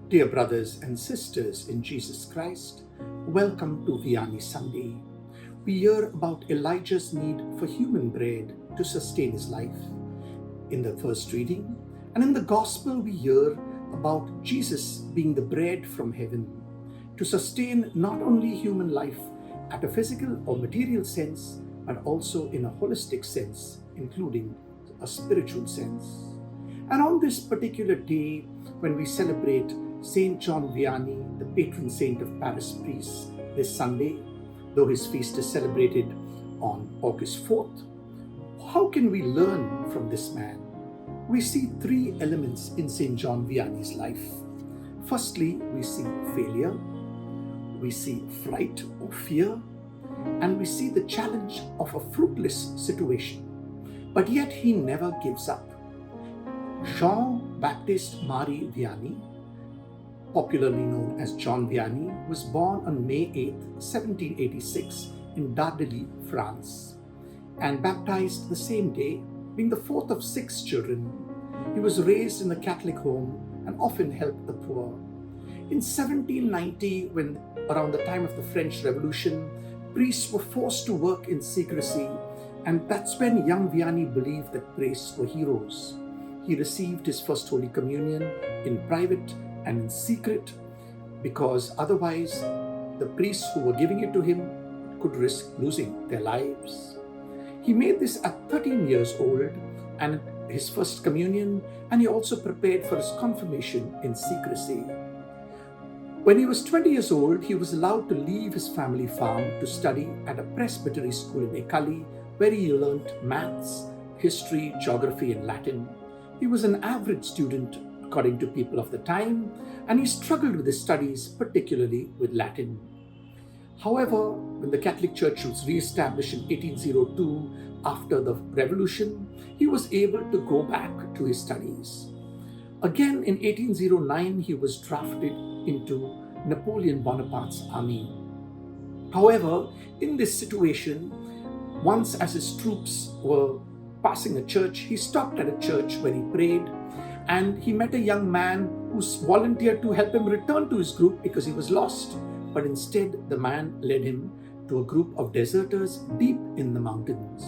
Dear brothers and sisters in Jesus Christ, welcome to Vianney Sunday. We hear about Elijah's need for human bread to sustain his life in the first reading, and in the Gospel we hear about Jesus being the bread from heaven to sustain not only human life at a physical or material sense, but also in a holistic sense, including a spiritual sense. And on this particular day, when we celebrate St. John Vianney, the patron saint of parish priests, this Sunday, though his feast is celebrated on August 4th, how can we learn from this man? We see three elements in St. John Vianney's life. Firstly, we see failure, we see fright or fear, and we see the challenge of a fruitless situation. But yet he never gives up. Jean-Baptiste Marie Vianney, popularly known as John Vianney, was born on May 8, 1786 in Dardilly, France, and baptized the same day, being the fourth of 6 children. He was raised in a Catholic home and often helped the poor. In 1790, when around the time of the French Revolution, priests were forced to work in secrecy, and that's when young Vianney believed that priests were heroes. He received his first Holy Communion in private and in secret, because otherwise the priests who were giving it to him could risk losing their lives. He made this at 13 years old and his first communion, and he also prepared for his confirmation in secrecy. When he was 20 years old, he was allowed to leave his family farm to study at a presbytery school in Ecali, where he learnt maths, history, geography, and Latin. He was an average student according to people of the time, and he struggled with his studies, particularly with Latin. However, when the Catholic Church was re-established in 1802 after the Revolution, he was able to go back to his studies. Again, in 1809, he was drafted into Napoleon Bonaparte's army. However, in this situation, once as his troops were passing a church, he stopped at a church where he prayed, and he met a young man who volunteered to help him return to his group because he was lost. But instead, the man led him to a group of deserters deep in the mountains.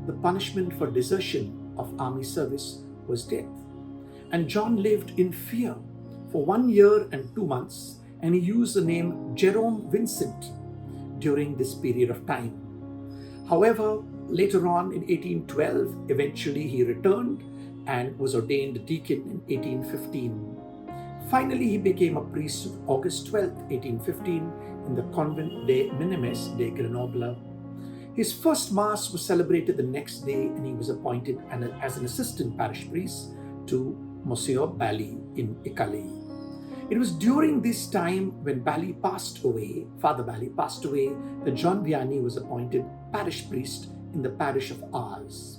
The punishment for desertion of army service was death. And John lived in fear for 1 year and 2 months, and he used the name Jerome Vincent during this period of time. However, later on in 1812, eventually he returned and was ordained deacon in 1815. Finally, he became a priest on August 12, 1815 in the Convent de Minimes de Grenoble. His first Mass was celebrated the next day, and he was appointed as an assistant parish priest to Monsieur Bally in Italy. It was during this time when Bally passed away, Father Bally passed away, that John Vianney was appointed parish priest in the parish of Ars.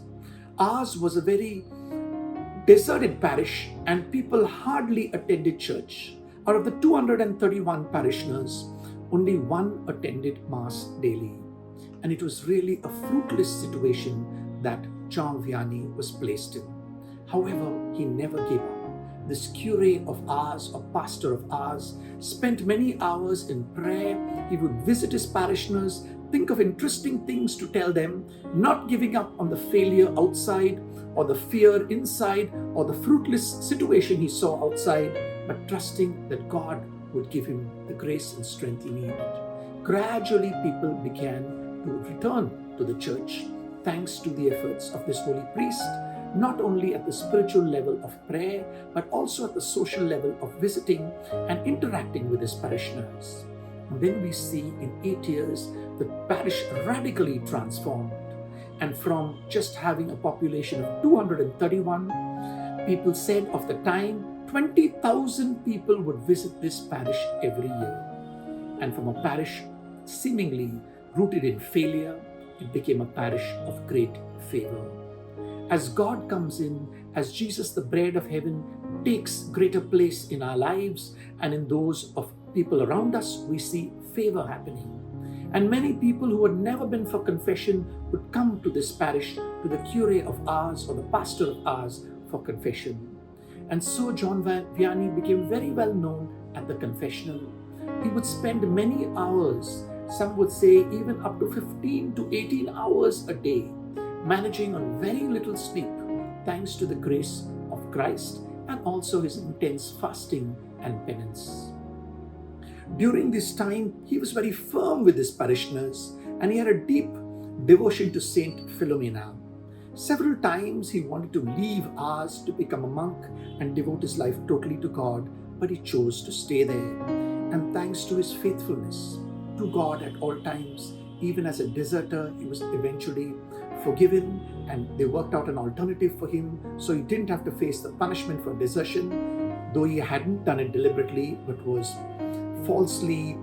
Ars was a very deserted parish, and people hardly attended church. Out of the 231 parishioners, only one attended Mass daily. And it was really a fruitless situation that John Vianney was placed in. However, he never gave up. This cure of Ars, or pastor of Ars, spent many hours in prayer. He would visit his parishioners, think of interesting things to tell them, not giving up on the failure outside or the fear inside or the fruitless situation he saw outside, but trusting that God would give him the grace and strength he needed. Gradually, people began to return to the church thanks to the efforts of this holy priest, not only at the spiritual level of prayer, but also at the social level of visiting and interacting with his parishioners. And then we see in 8 years, the parish radically transformed. And from just having a population of 231, people said of the time, 20,000 people would visit this parish every year. And from a parish seemingly rooted in failure, it became a parish of great favor. As God comes in, as Jesus, the bread of heaven, takes greater place in our lives and in those of people around us, we see favor happening. And many people who had never been for confession would come to this parish, to the cure of Ars or the pastor of Ars for confession. And so John Vianney became very well known at the confessional. He would spend many hours, some would say even up to 15 to 18 hours a day, managing on very little sleep, thanks to the grace of Christ and also his intense fasting and penance. During this time, he was very firm with his parishioners and he had a deep devotion to Saint Philomena. Several times he wanted to leave ours to become a monk and devote his life totally to God, but he chose to stay there. And thanks to his faithfulness to God at all times, even as a deserter, he was eventually forgiven and they worked out an alternative for him, so he didn't have to face the punishment for desertion, though he hadn't done it deliberately but was falsely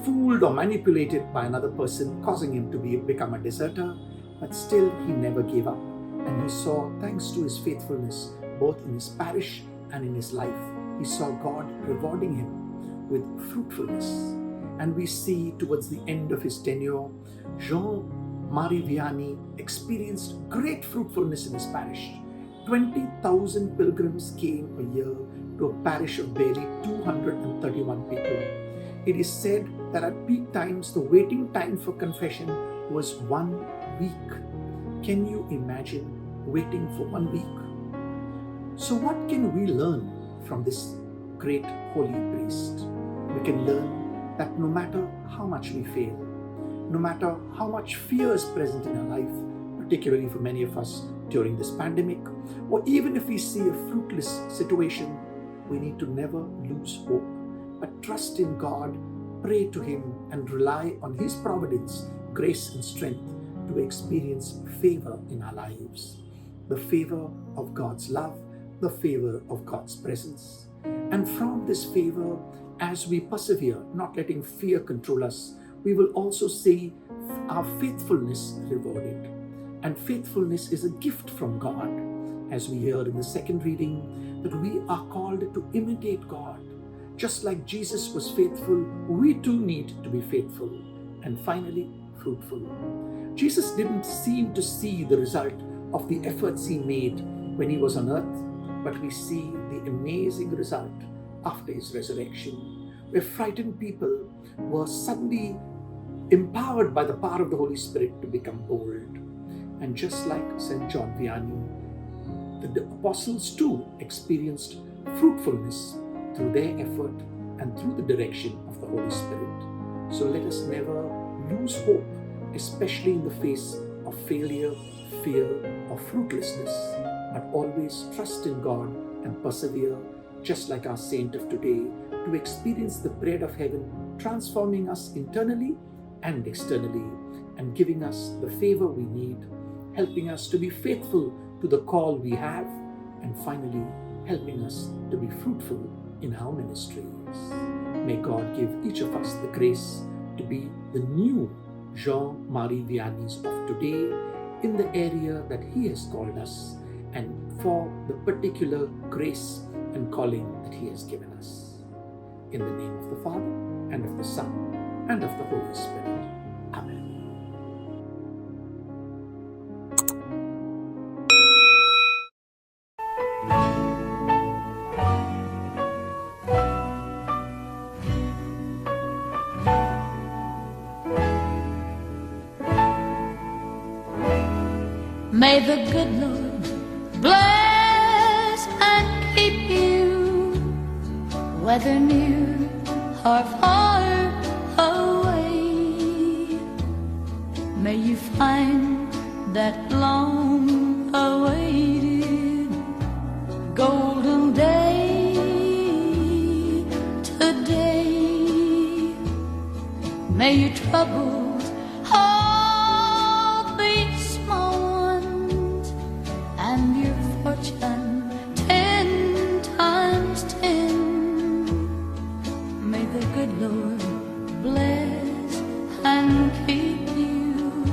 fooled or manipulated by another person, causing him to become a deserter. But still he never gave up, and he saw, thanks to his faithfulness both in his parish and in his life, he saw God rewarding him with fruitfulness. And we see towards the end of his tenure, Jean-Marie Vianney experienced great fruitfulness in his parish. 20,000 pilgrims came a year to a parish of barely 231 people. It is said that at peak times, the waiting time for confession was 1 week. Can you imagine waiting for 1 week? So what can we learn from this great holy priest? We can learn that no matter how much we fail, no matter how much fear is present in our life, particularly for many of us during this pandemic, or even if we see a fruitless situation, we need to never lose hope, but trust in God, pray to Him, and rely on His providence, grace, and strength to experience favor in our lives. The favor of God's love, the favor of God's presence. And from this favor, as we persevere, not letting fear control us, we will also see our faithfulness rewarded. And faithfulness is a gift from God. As we heard in the second reading, that we are called to imitate God. Just like Jesus was faithful, we too need to be faithful. And finally, fruitful. Jesus didn't seem to see the result of the efforts He made when He was on earth, but we see the amazing result after His resurrection, where frightened people were suddenly empowered by the power of the Holy Spirit to become bold. And just like St. John Vianney, the apostles too experienced fruitfulness through their effort and through the direction of the Holy Spirit. So let us never lose hope, especially in the face of failure, fear, or fruitlessness, but always trust in God and persevere, just like our saint of today, to experience the bread of heaven, transforming us internally and externally, and giving us the favor we need, helping us to be faithful to the call we have, and finally helping us to be fruitful in our ministries. May God give each of us the grace to be the new Jean-Marie Vianneys of today in the area that He has called us, and for the particular grace and calling that He has given us. In the name of the Father, and of the Son, and of the Holy Spirit. Amen. May the good Lord bless and keep you, whether near or far away. May you find that long-awaited golden day today. May your troubles all be small ones, and your fortune 10 times 10. May the good Lord bless and keep you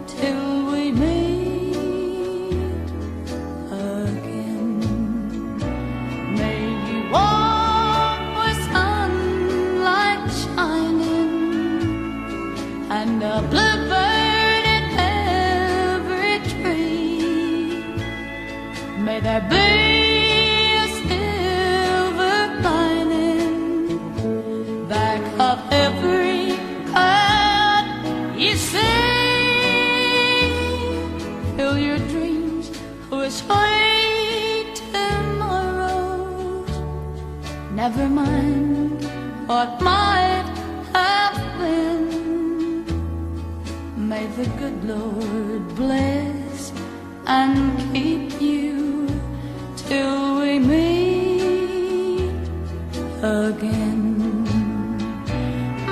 till we meet again. May you walk with sunlight shining and a bluebird in every tree. May there be a never mind what might have been. May the good Lord bless and keep you till we meet again.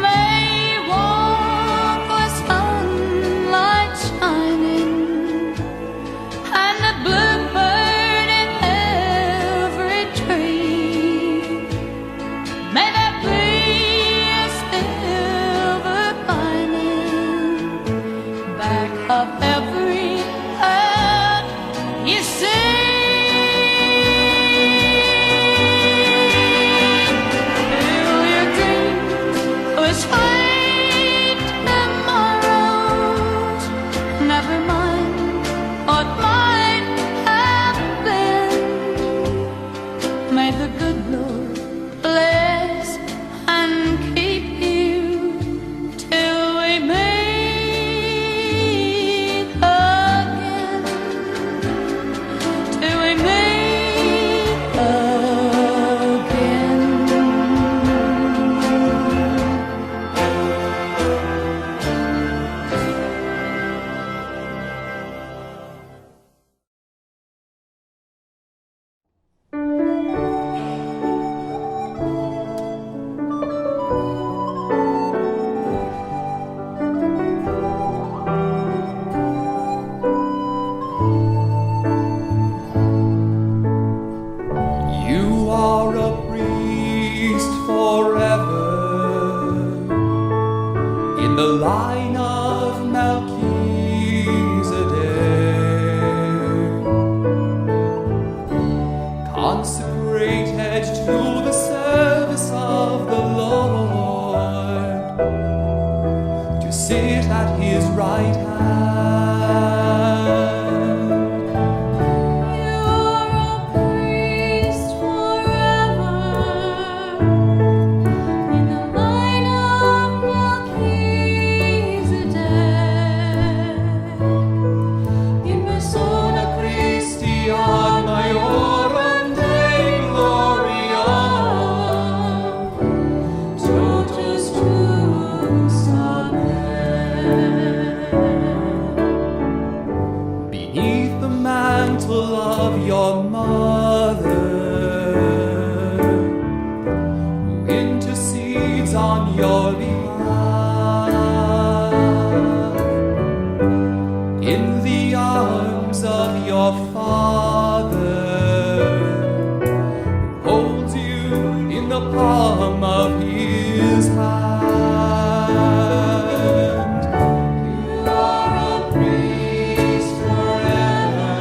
May you walk with sunlight shining and a bluebird in every tree. May there be a silver lining back of every hurt you see. Fill your dreams with sweet tomorrows. Never mind what might have been. May the good Lord bless and keep you till we meet again. Till we meet again. You are a priest forever in the line of Melchizedek, consecrated to the service of the Lord, to sit at his right hand. You are a priest forever in the line of Melchizedek. In persona Christi ad maiorem Dei gloria, totus tuus amen. Beneath the mantle of your mother, who intercedes on your behalf, in the arms of your father, who holds you in the palm of his hand. You are a priest forever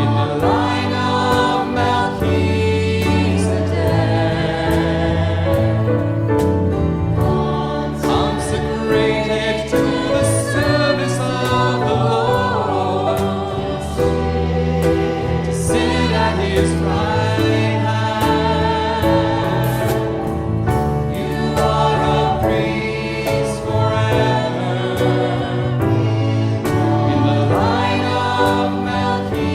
in the line of Melchizedek, consecrated to the service of the Lord, to sit at his right hand. You are a priest forever in the line of Melchizedek,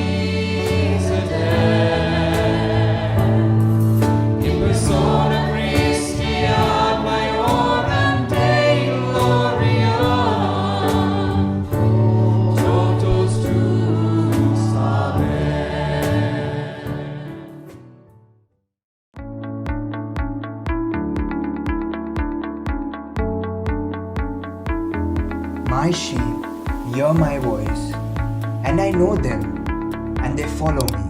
in persona Christi ad maiorem Dei gloria, totus tuus amen. My sheep hear my voice, and I know them, and they follow me.